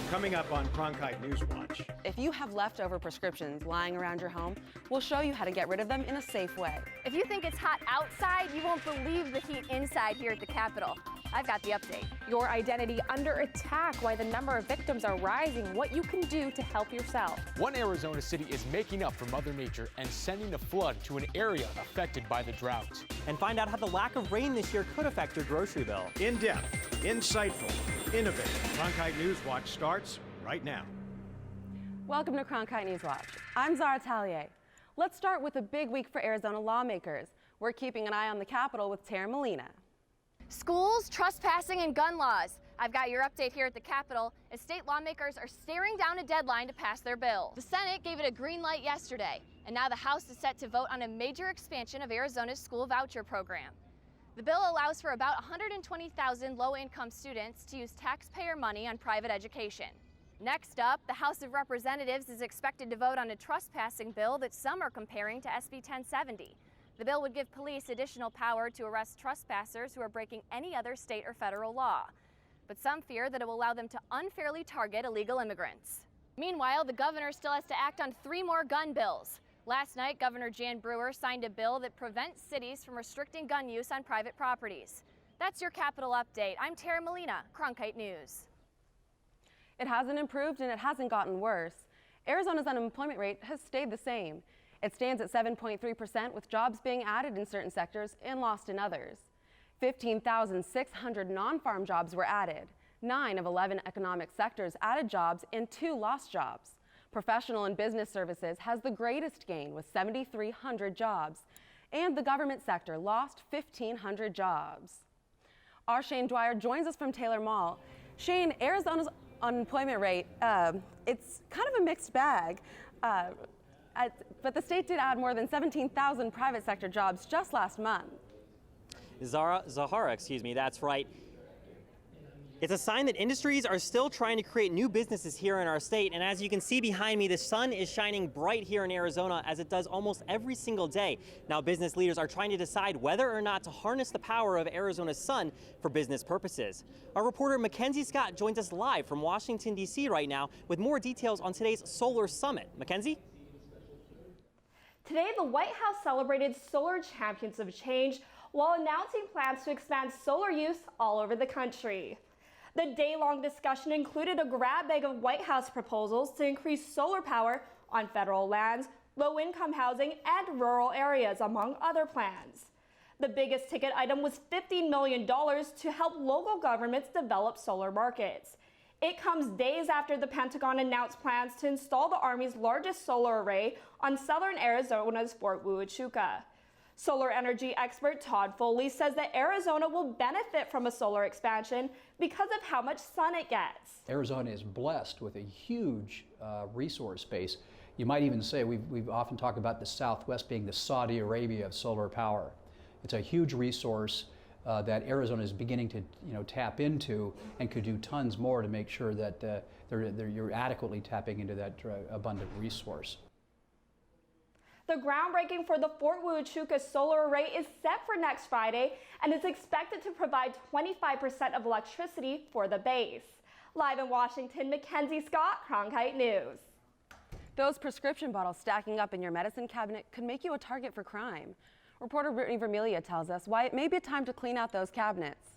Coming up on Cronkite NewsWatch. If you have leftover prescriptions lying around your home, we'll show you how to get rid of them in a safe way. If you think it's hot outside, you won't believe the heat inside here at the Capitol. I've got the update. Your identity under attack, why the number of victims are rising, what you can do to help yourself. One Arizona city is making up for Mother Nature and sending a flood to an area affected by the drought. And find out how the lack of rain this year could affect your grocery bill. In-depth, insightful, innovative. Cronkite NewsWatch starts right now. Welcome to Cronkite NewsWatch. I'm Zara Tallier. Let's start with a big week for Arizona lawmakers. We're keeping an eye on the Capitol with Tara Molina. Schools, trespassing, and gun laws. I've got your update here at the Capitol as state lawmakers are staring down a deadline to pass their bill. The Senate gave it a green light yesterday, and now the House is set to vote on a major expansion of Arizona's school voucher program. The bill allows for about 120,000 low-income students to use taxpayer money on private education. Next up, the House of Representatives is expected to vote on a trespassing bill that some are comparing to SB 1070. The bill would give police additional power to arrest trespassers who are breaking any other state or federal law. But some fear that it will allow them to unfairly target illegal immigrants. Meanwhile, the governor still has to act on 3 more gun bills. Last night, Governor Jan Brewer signed a bill that prevents cities from restricting gun use on private properties. That's your Capitol update. I'm Tara Molina, Cronkite News. It hasn't improved and it hasn't gotten worse. Arizona's unemployment rate has stayed the same. It stands at 7.3%, with jobs being added in certain sectors and lost in others. 15,600 non-farm jobs were added. 9 of 11 economic sectors added jobs and 2 lost jobs. Professional and business services has the greatest gain with 7,300 jobs. And the government sector lost 1,500 jobs. Our Shane Dwyer joins us from Taylor Mall. Shane, Arizona's unemployment rate, it's kind of a mixed bag. But the state did add more than 17,000 private sector jobs just last month. Zahara, that's right. It's a sign that industries are still trying to create new businesses here in our state. And as you can see behind me, the sun is shining bright here in Arizona, as it does almost every single day. Now, business leaders are trying to decide whether or not to harness the power of Arizona's sun for business purposes. Our reporter Mackenzie Scott joins us live from Washington, D.C. right now with more details on today's Solar Summit. Mackenzie? Today, the White House celebrated Solar Champions of Change while announcing plans to expand solar use all over the country. The day-long discussion included a grab bag of White House proposals to increase solar power on federal lands, low-income housing, and rural areas, among other plans. The biggest ticket item was $15 million to help local governments develop solar markets. It comes days after the Pentagon announced plans to install the Army's largest solar array on southern Arizona's Fort Huachuca. Solar energy expert Todd Foley says that Arizona will benefit from a solar expansion because of how much sun it gets. Arizona is blessed with a huge resource base. You might even say we've often talked about the Southwest being the Saudi Arabia of solar power. It's a huge resource that Arizona is beginning to tap into, and could do tons more to make sure that you're adequately tapping into that abundant resource. The groundbreaking for the Fort Huachuca solar array is set for next Friday and is expected to provide 25% of electricity for the base. Live in Washington, Mackenzie Scott, Cronkite News. Those prescription bottles stacking up in your medicine cabinet could make you a target for crime. Reporter Brittany Vermilia tells us why it may be time to clean out those cabinets.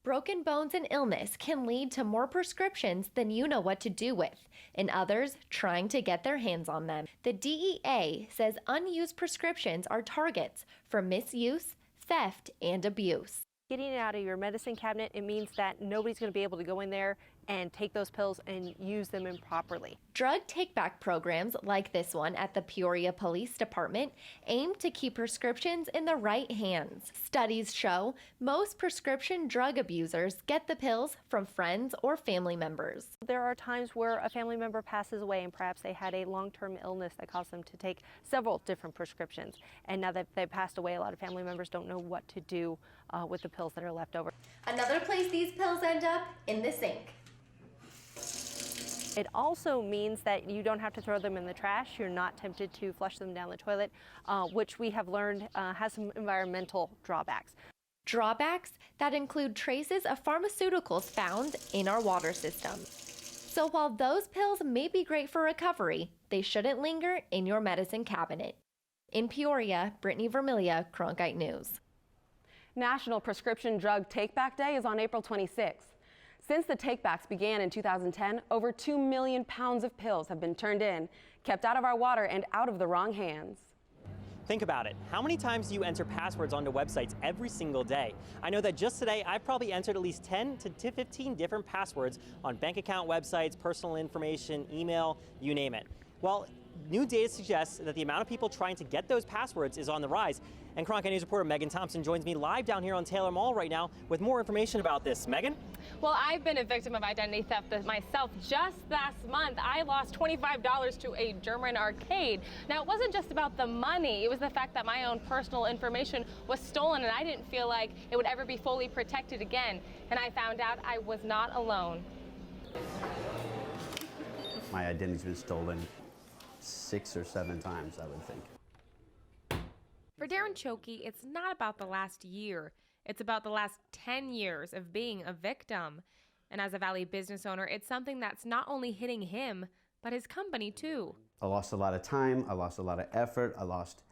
Broken bones and illness can lead to more prescriptions than you know what to do with, and others trying to get their hands on them. The DEA says unused prescriptions are targets for misuse, theft, and abuse. Getting it out of your medicine cabinet, it means that nobody's going to be able to go in there and take those pills and use them improperly. Drug take-back programs like this one at the Peoria Police Department aim to keep prescriptions in the right hands. Studies show most prescription drug abusers get the pills from friends or family members. There are times where a family member passes away and perhaps they had a long-term illness that caused them to take several different prescriptions. And now that they've passed away, a lot of family members don't know what to do with the pills that are left over. Another place these pills end up, in the sink. It also means that you don't have to throw them in the trash. You're not tempted to flush them down the toilet, which we have learned has some environmental drawbacks. Drawbacks that include traces of pharmaceuticals found in our water system. So while those pills may be great for recovery, they shouldn't linger in your medicine cabinet. In Peoria, Brittany Vermilia, Cronkite News. National Prescription Drug Take-Back Day is on April 26th. Since the take-backs began in 2010, over 2 million pounds of pills have been turned in, kept out of our water and out of the wrong hands. Think about it. How many times do you enter passwords onto websites every single day? I know that just today I've probably entered at least 10 to 15 different passwords on bank account websites, personal information, email, you name it. Well, new data suggests that the amount of people trying to get those passwords is on the rise. And Cronkite News reporter Megan Thompson joins me live down here on Taylor Mall right now with more information about this. Megan? Well, I've been a victim of identity theft myself. Just last month, I lost $25 to a German arcade. Now, it wasn't just about the money. It was the fact that my own personal information was stolen, and I didn't feel like it would ever be fully protected again. And I found out I was not alone. My identity's been stolen 6 or 7 times, I would think. For Darren Chokey, it's not about the last year. It's about the last 10 years of being a victim. And as a Valley business owner, it's something that's not only hitting him, but his company too. I lost a lot of time, I lost a lot of effort, I lost,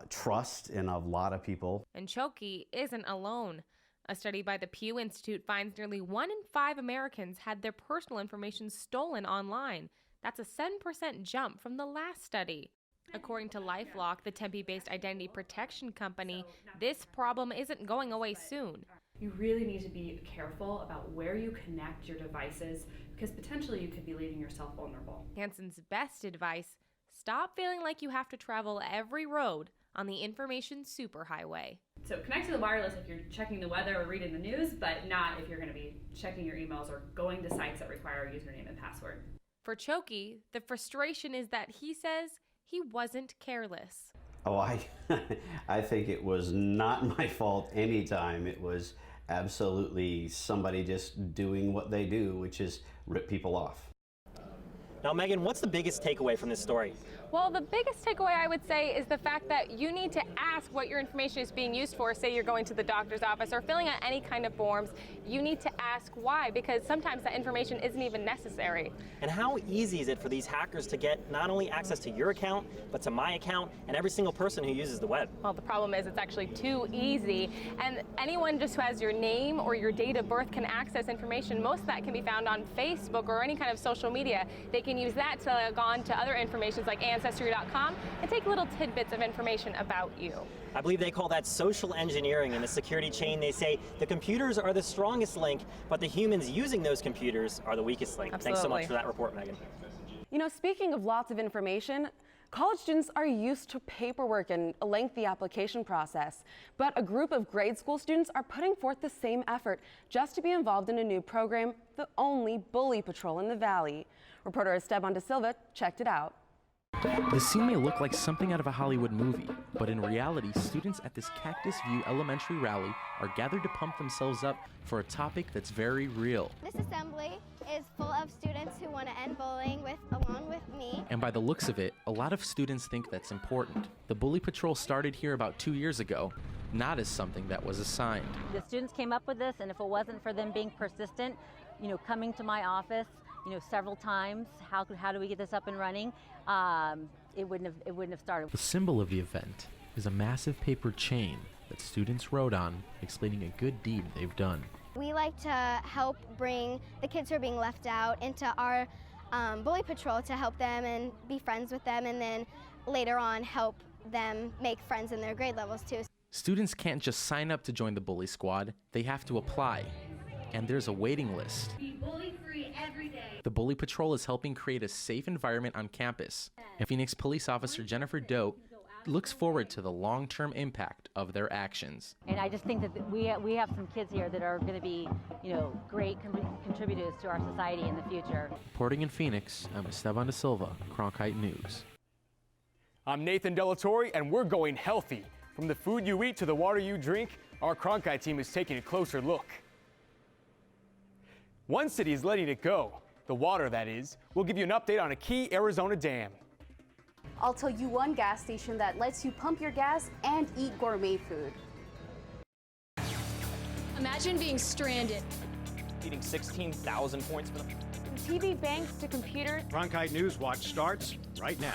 trust in a lot of people. And Chokey isn't alone. A study by the Pew Institute finds nearly 1 in 5 Americans had their personal information stolen online. That's a 7% jump from the last study. According to LifeLock, the Tempe-based identity protection company, this problem isn't going away soon. You really need to be careful about where you connect your devices because potentially you could be leaving yourself vulnerable. Hanson's best advice, stop feeling like you have to travel every road on the information superhighway. So connect to the wireless if you're checking the weather or reading the news, but not if you're going to be checking your emails or going to sites that require a username and password. For Chokey, the frustration is that he says he wasn't careless. Oh, I think it was not my fault anytime. It was absolutely somebody just doing what they do, which is rip people off. Now, Megan, what's the biggest takeaway from this story? Well, the biggest takeaway I would say is the fact that you need to ask what your information is being used for. Say you're going to the doctor's office or filling out any kind of forms, you need to ask why, because sometimes that information isn't even necessary. And how easy is it for these hackers to get not only access to your account, but to my account and every single person who uses the web? Well, the problem is it's actually too easy, and anyone just who has your name or your date of birth can access information. Most of that can be found on Facebook or any kind of social media. They can use that to log on to other information like Ancestry.com and take little tidbits of information about you. I believe they call that social engineering. In the security chain, they say the computers are the strongest link, but the humans using those computers are the weakest link. Absolutely. Thanks so much for that report, Megan. You know, speaking of lots of information, college students are used to paperwork and a lengthy application process, but a group of grade school students are putting forth the same effort just to be involved in a new program, the only bully patrol in the Valley. Reporter Esteban De Silva checked it out. The scene may look like something out of a Hollywood movie, but in reality, students at this Cactus View Elementary rally are gathered to pump themselves up for a topic that's very real. This assembly is full of students who want to end bullying along with me. And by the looks of it, a lot of students think that's important. The Bully Patrol started here about 2 years ago, not as something that was assigned. The students came up with this, and if it wasn't for them being persistent, coming to my office, several times, how do we get this up and running? It wouldn't have started. The symbol of the event is a massive paper chain that students wrote on, explaining a good deed they've done. We like to help bring the kids who are being left out into our bully patrol to help them and be friends with them, and then later on help them make friends in their grade levels too. Students can't just sign up to join the bully squad, they have to apply. And there's a waiting list. Be bully-free every day. The Bully Patrol is helping create a safe environment on campus. And Phoenix Police Officer Jennifer Doe looks forward to the long-term impact of their actions. And I just think that we have some kids here that are going to be, great contributors to our society in the future. Reporting in Phoenix, I'm Esteban De Silva, Cronkite News. I'm Nathan Delatorre, and we're going healthy. From the food you eat to the water you drink, our Cronkite team is taking a closer look. One city is letting it go. The water, that is. We'll give you an update on a key Arizona dam. I'll tell you one gas station that lets you pump your gas and eat gourmet food. Imagine being stranded needing 16,000 points for them. From TV banks to computers. Cronkite NewsWatch starts right now.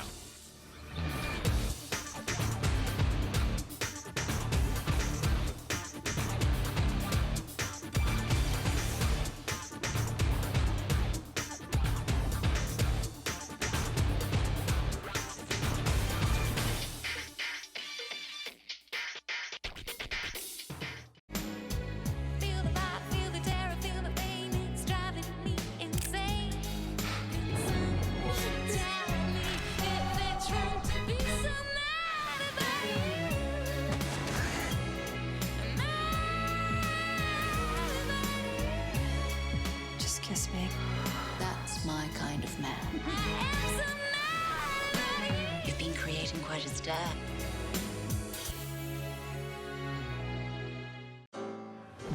Just kiss me. That's my kind of man. You've been creating quite a stir.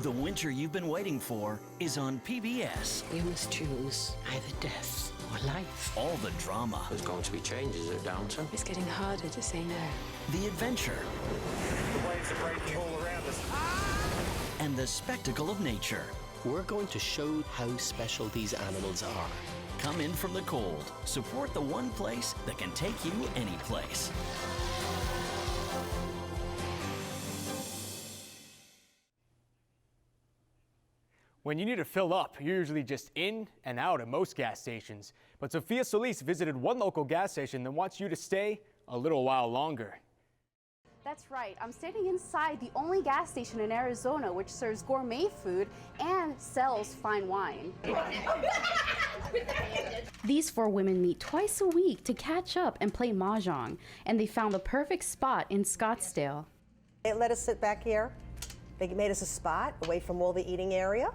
The winter you've been waiting for is on PBS. You must choose either death or life. All the drama. There's going to be changes at Downton. It's getting harder to say no. The adventure. The waves are breaking all around us. And the spectacle of nature. We're going to show how special these animals are. Come in from the cold. Support the one place that can take you any place. When you need to fill up, you're usually just in and out at most gas stations. But Sophia Solis visited one local gas station that wants you to stay a little while longer. That's right. I'm standing inside the only gas station in Arizona which serves gourmet food and sells fine wine. These four women meet twice a week to catch up and play mahjong, and they found the perfect spot in Scottsdale. They let us sit back here. They made us a spot away from all the eating area.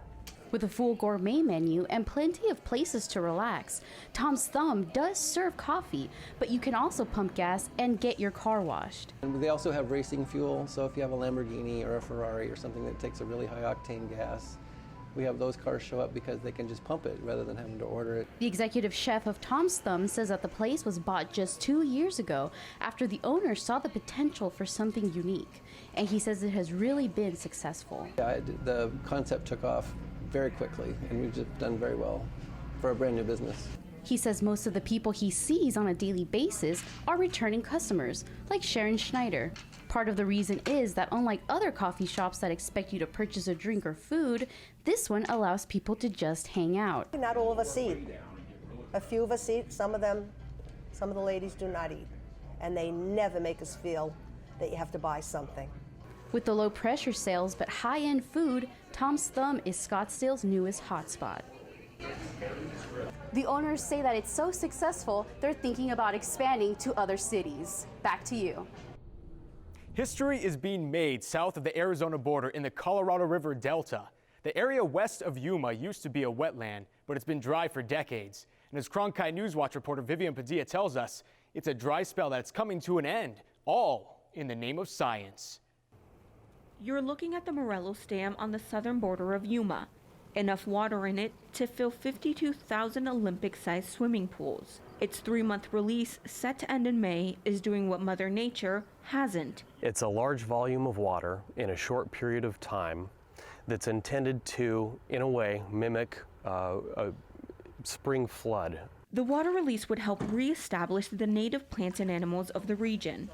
With a full gourmet menu and plenty of places to relax, Tom's Thumb does serve coffee, but you can also pump gas and get your car washed. And they also have racing fuel, so if you have a Lamborghini or a Ferrari or something that takes a really high octane gas, we have those cars show up because they can just pump it rather than having to order it. The executive chef of Tom's Thumb says that the place was bought just 2 years ago after the owner saw the potential for something unique, and he says it has really been successful. Yeah, the concept took off very quickly, and we've just done very well for a brand new business. He says most of the people he sees on a daily basis are returning customers, like Sharon Schneider. Part of the reason is that unlike other coffee shops that expect you to purchase a drink or food, this one allows people to just hang out. Not all of us eat. A few of us eat, some of the ladies do not eat. And they never make us feel that you have to buy something. With the low pressure sales but high-end food, Tom's Thumb is Scottsdale's newest hotspot. The owners say that it's so successful, they're thinking about expanding to other cities. Back to you. History is being made south of the Arizona border in the Colorado River Delta. The area west of Yuma used to be a wetland, but it's been dry for decades. And as Cronkite NewsWatch reporter Vivian Padilla tells us, it's a dry spell that's coming to an end, all in the name of science. You're looking at the Morelos Dam on the southern border of Yuma. Enough water in it to fill 52,000 Olympic-sized swimming pools. Its 3-month release, set to end in May, is doing what Mother Nature hasn't. It's a large volume of water in a short period of time that's intended to, in a way, mimic a spring flood. The water release would help reestablish the native plants and animals of the region.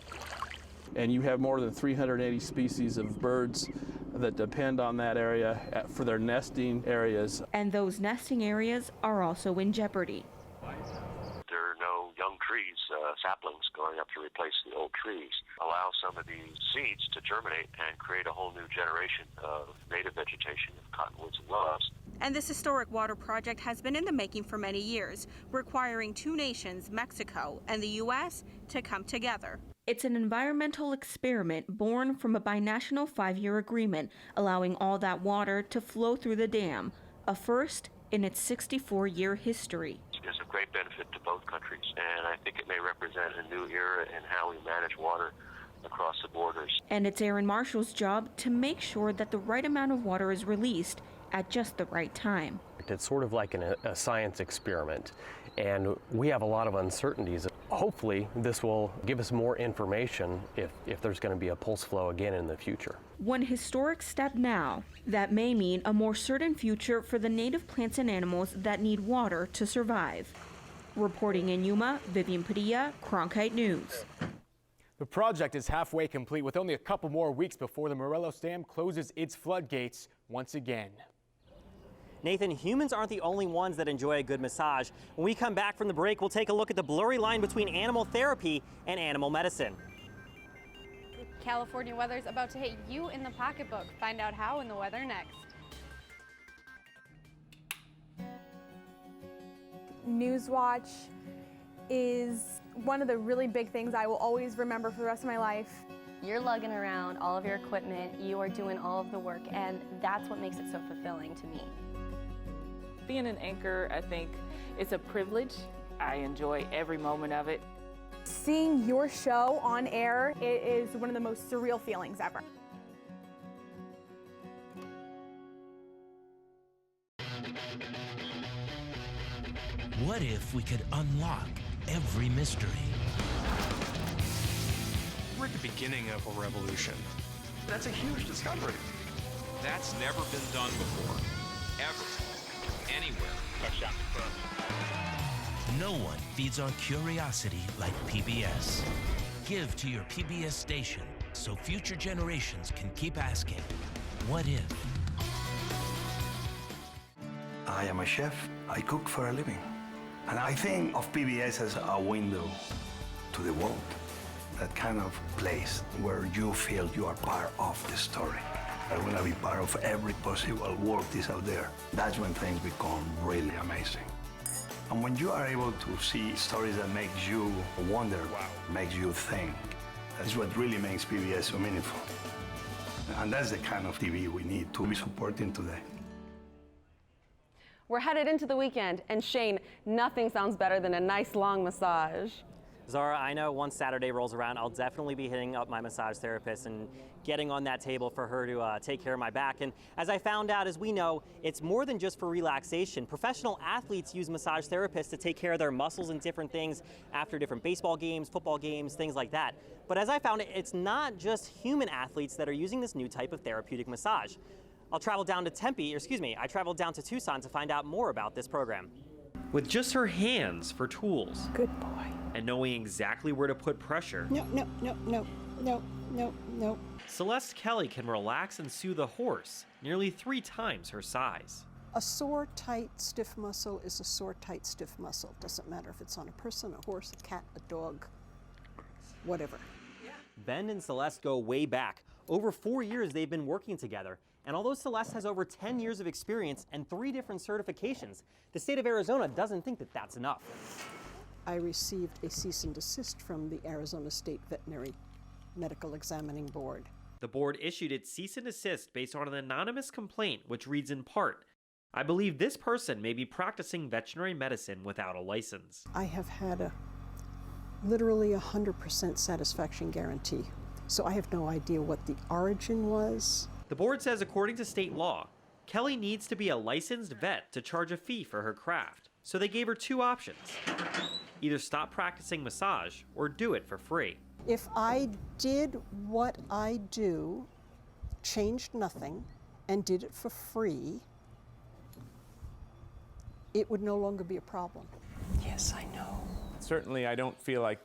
And you have more than 380 species of birds that depend on that area for their nesting areas. And those nesting areas are also in jeopardy. There are no young trees, saplings going up to replace the old trees. Allow some of these seeds to germinate and create a whole new generation of native vegetation of cottonwoods and willows. And this historic water project has been in the making for many years, requiring two nations, Mexico and the U.S., to come together. It's an environmental experiment born from a binational 5-year agreement, allowing all that water to flow through the dam, a first in its 64-year history. There's a great benefit to both countries, and I think it may represent a new era in how we manage water across the borders. And it's Aaron Marshall's job to make sure that the right amount of water is released at just the right time. It's sort of like a science experiment, and we have a lot of uncertainties. Hopefully, this will give us more information if there's going to be a pulse flow again in the future. One historic step now that may mean a more certain future for the native plants and animals that need water to survive. Reporting in Yuma, Vivian Padilla, Cronkite News. The project is halfway complete with only a couple more weeks before the Morelos Dam closes its floodgates once again. Nathan, humans aren't the only ones that enjoy a good massage. When we come back from the break, we'll take a look at the blurry line between animal therapy and animal medicine. California weather's about to hit you in the pocketbook. Find out how in the weather next. NewsWatch is one of the really big things I will always remember for the rest of my life. You're lugging around all of your equipment, you are doing all of the work, and that's what makes it so fulfilling to me. Being an anchor, I think, is a privilege. I enjoy every moment of it. Seeing your show on air, it is one of the most surreal feelings ever. What if we could unlock every mystery? We're at the beginning of a revolution. That's a huge discovery. That's never been done before, ever, anywhere. Touchdown. No one feeds on curiosity like PBS. Give to your PBS station so future generations can keep asking, what if? I am a chef. I cook for a living. And I think of PBS as a window to the world. That kind of place where you feel you are part of the story. I want to be part of every possible work that's out there. That's when things become really amazing. And when you are able to see stories that make you wonder, makes you think, that's what really makes PBS so meaningful. And that's the kind of TV we need to be supporting today. We're headed into the weekend, and Shane, nothing sounds better than a nice long massage. Zara, I know once Saturday rolls around, I'll definitely be hitting up my massage therapist and getting on that table for her to take care of my back. And as I found out, as we know, it's more than just for relaxation. Professional athletes use massage therapists to take care of their muscles and different things after different baseball games, football games, things like that. But as I found it, it's not just human athletes that are using this new type of therapeutic massage. I traveled down to Tucson to find out more about this program. With just her hands for tools. Good boy. And knowing exactly where to put pressure. No. Celeste Kelly can relax and soothe a horse nearly 3 times her size. A sore, tight, stiff muscle is a sore, tight, stiff muscle. Doesn't matter if it's on a person, a horse, a cat, a dog, whatever. Ben and Celeste go way back. Over 4 years they've been working together. And although Celeste has over 10 years of experience and 3 different certifications, the state of Arizona doesn't think that that's enough. I received a cease and desist from the Arizona State Veterinary Medical Examining Board. The board issued its cease and desist based on an anonymous complaint, which reads in part, I believe this person may be practicing veterinary medicine without a license. I have had a literally 100% satisfaction guarantee, so I have no idea what the origin was. The board says according to state law, Kelly needs to be a licensed vet to charge a fee for her craft. So they gave her 2 options. Either stop practicing massage or do it for free. If I did what I do, changed nothing, and did it for free, it would no longer be a problem. Yes, I know. Certainly, I don't feel like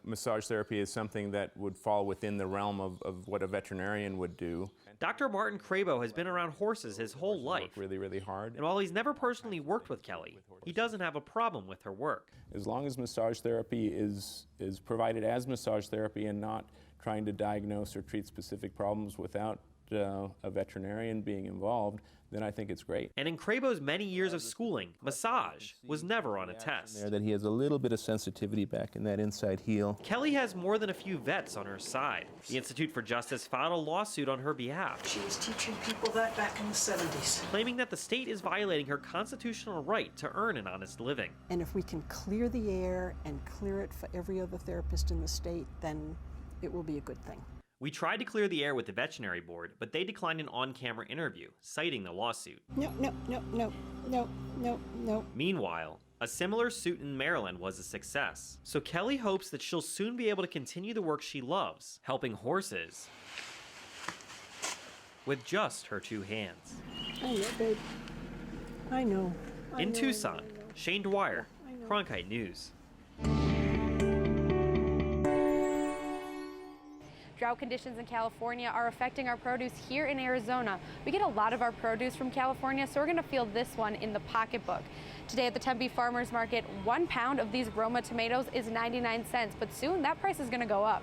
massage therapy is something that would fall within the realm of what a veterinarian would do. Dr. Martin Crabo has been around horses his whole life. Really hard. And while he's never personally worked with Kelly, he doesn't have a problem with her work. As long as massage therapy is provided as massage therapy and not trying to diagnose or treat specific problems without a veterinarian being involved, then I think it's great. And in Crabo's many years of schooling, massage was never on a test. That he has a little bit of sensitivity back in that inside heel. Kelly has more than a few vets on her side. The Institute for Justice filed a lawsuit on her behalf. She was teaching people that back in the 70s. Claiming that the state is violating her constitutional right to earn an honest living. And if we can clear the air and clear it for every other therapist in the state, then it will be a good thing. We tried to clear the air with the veterinary board, but they declined an on-camera interview, citing the lawsuit. No. Meanwhile, a similar suit in Maryland was a success. So Kelly hopes that she'll soon be able to continue the work she loves, helping horses with just her 2 hands. I know, babe. I know. In Tucson, Shane Dwyer, Cronkite News. Drought conditions in California are affecting our produce here in Arizona. We get a lot of our produce from California, so we're going to feel this one in the pocketbook. Today at the Tempe Farmers Market, 1 pound of these Roma tomatoes is 99 cents, but soon that price is going to go up.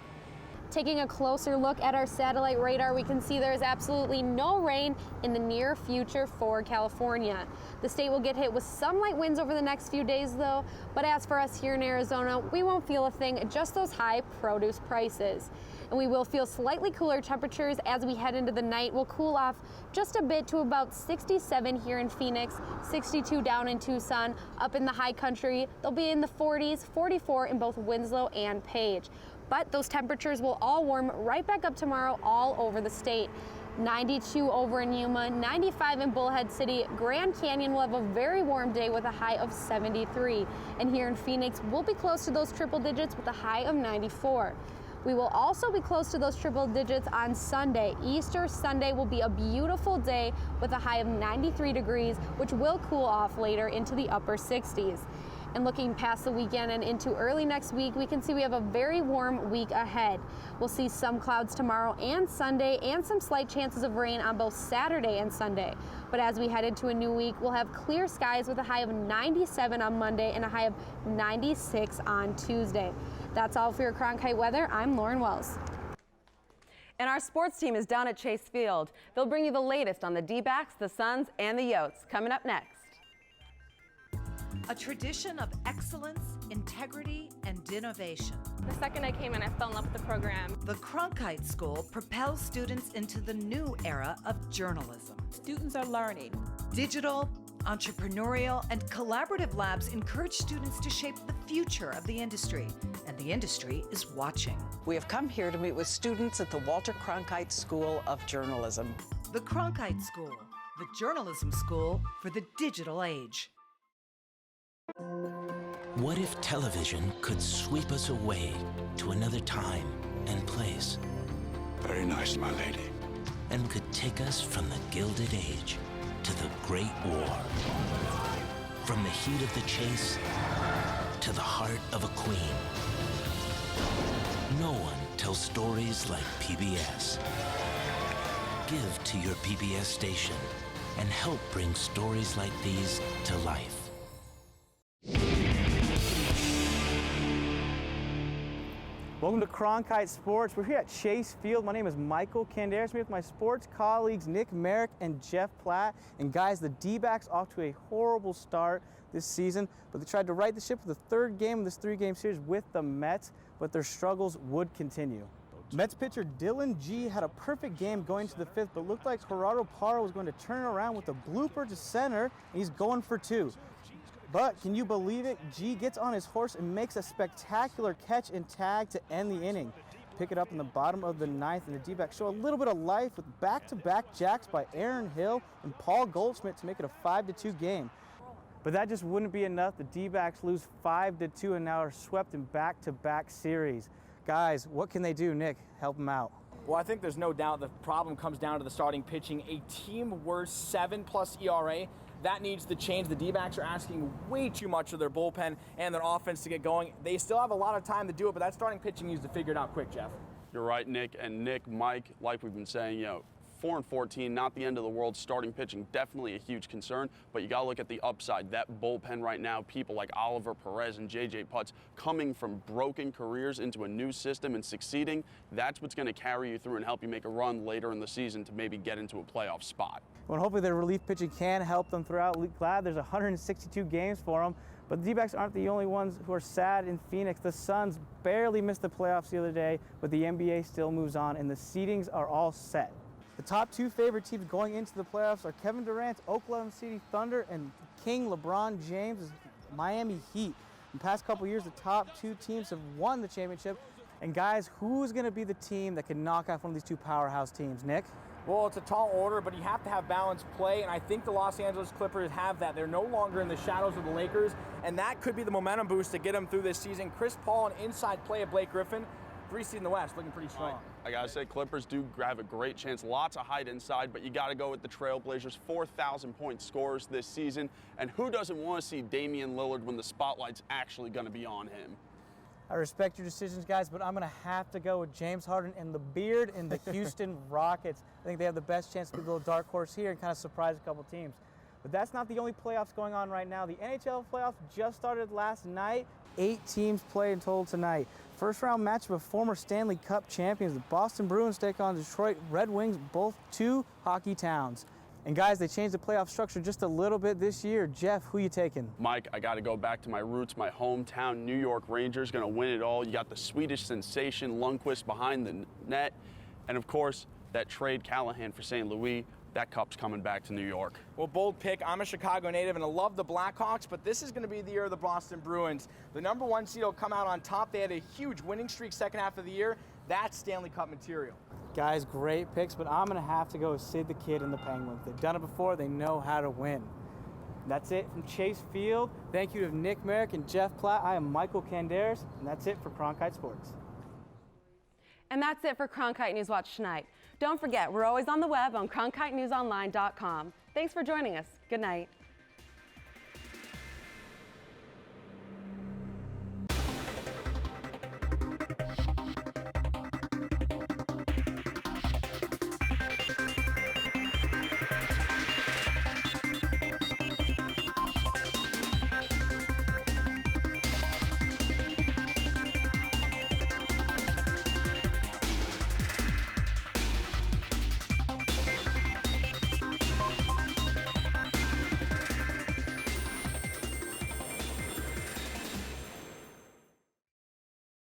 Taking a closer look at our satellite radar, we can see there is absolutely no rain in the near future for California. The state will get hit with some light winds over the next few days though, but as for us here in Arizona, we won't feel a thing, just those high produce prices. And we will feel slightly cooler temperatures as we head into the night. We'll cool off just a bit to about 67 here in Phoenix, 62 down in Tucson. Up in the high country, they'll be in the 40s, 44 in both Winslow and Page. But those temperatures will all warm right back up tomorrow all over the state. 92 over in Yuma, 95 in Bullhead City. Grand Canyon will have a very warm day with a high of 73. And here in Phoenix, we'll be close to those triple digits with a high of 94. We will also be close to those triple digits on Sunday. Easter Sunday will be a beautiful day with a high of 93 degrees, which will cool off later into the upper 60s. And looking past the weekend and into early next week, we can see we have a very warm week ahead. We'll see some clouds tomorrow and Sunday and some slight chances of rain on both Saturday and Sunday. But as we head into a new week, we'll have clear skies with a high of 97 on Monday and a high of 96 on Tuesday. That's all for your Cronkite weather. I'm Lauren Wells. And our sports team is down at Chase Field. They'll bring you the latest on the D-backs, the Suns, and the Yotes coming up next. A tradition of excellence, integrity, and innovation. The second I came in, I fell in love with the program. The Cronkite School propels students into the new era of journalism. Students are learning. Digital, entrepreneurial, and collaborative labs encourage students to shape the future of the industry, and the industry is watching. We have come here to meet with students at the Walter Cronkite School of Journalism. The Cronkite School, the journalism school for the digital age. What if television could sweep us away to another time and place? Very nice, my lady. And could take us from the Gilded Age to the Great War. From the heat of the chase to the heart of a queen. No one tells stories like PBS. Give to your PBS station and help bring stories like these to life. Welcome to Cronkite Sports. We're here at Chase Field. My name is Michael Candares. I'm with my sports colleagues Nick Merrick and Jeff Platt. And guys, the D-backs off to a horrible start this season, but they tried to right the ship for the third game of this 3-game series with the Mets, but their struggles would continue. Mets pitcher Dylan G had a perfect game going to the 5th, but looked like Gerardo Parra was going to turn around with a blooper to center, and he's going for 2. But can you believe it? G gets on his horse and makes a spectacular catch and tag to end the inning. Pick it up in the bottom of the 9th, and the D-backs show a little bit of life with back-to-back jacks by Aaron Hill and Paul Goldschmidt to make it a 5-2 game. But that just wouldn't be enough. The D-backs lose 5-2 and now are swept in back-to-back series. Guys, what can they do? Nick, help them out. Well, I think there's no doubt the problem comes down to the starting pitching. A team-worst 7+ ERA. That needs to change. The D-backs are asking way too much of their bullpen and their offense to get going. They still have a lot of time to do it, but that starting pitching needs to figure it out quick, Jeff. You're right, Nick. And Nick, Mike, like we've been saying, 4-14, not the end of the world. Starting pitching, definitely a huge concern, but you got to look at the upside. That bullpen right now, people like Oliver Perez and J.J. Putz coming from broken careers into a new system and succeeding, that's what's going to carry you through and help you make a run later in the season to maybe get into a playoff spot. Well, hopefully their relief pitching can help them throughout. Glad there's 162 games for them, but the D-backs aren't the only ones who are sad in Phoenix. The Suns barely missed the playoffs the other day, but the NBA still moves on, and the seedings are all set. The top 2 favorite teams going into the playoffs are Kevin Durant's Oklahoma City Thunder and King LeBron James' Miami Heat. In the past couple years, the top 2 teams have won the championship. And guys, who's going to be the team that can knock off one of these 2 powerhouse teams? Nick? Well, it's a tall order, but you have to have balanced play, and I think the Los Angeles Clippers have that. They're no longer in the shadows of the Lakers, and that could be the momentum boost to get them through this season. Chris Paul and inside play of Blake Griffin 3 seed in the West, looking pretty strong. I gotta say, Clippers do have a great chance. Lots of height inside, but you gotta go with the Trailblazers. 4,000-point scorers this season. And who doesn't want to see Damian Lillard when the spotlight's actually gonna be on him? I respect your decisions, guys, but I'm going to have to go with James Harden and the beard in the Houston Rockets. I think they have the best chance to be a little dark horse here and kind of surprise a couple teams. But that's not the only playoffs going on right now. The NHL playoffs just started last night. 8 teams play in total tonight. First round matchup of former Stanley Cup champions. The Boston Bruins take on Detroit Red Wings, both 2 hockey towns. And guys, they changed the playoff structure just a little bit this year. Jeff, who you taking? Mike, I got to go back to my roots. My hometown New York Rangers going to win it all. You got the Swedish sensation Lundqvist behind the net. And of course, that trade Callahan for St. Louis. That cup's coming back to New York. Well, bold pick. I'm a Chicago native and I love the Blackhawks, but this is going to be the year of the Boston Bruins. The #1 seed will come out on top. They had a huge winning streak second half of the year. That's Stanley Cup material. Guys, great picks, but I'm going to have to go with Sid the Kid and the Penguins. They've done it before. They know how to win. That's it from Chase Field. Thank you to Nick Merrick and Jeff Platt. I am Michael Canderas, and that's it for Cronkite Sports. And that's it for Cronkite NewsWatch tonight. Don't forget, we're always on the web on CronkiteNewsOnline.com. Thanks for joining us. Good night.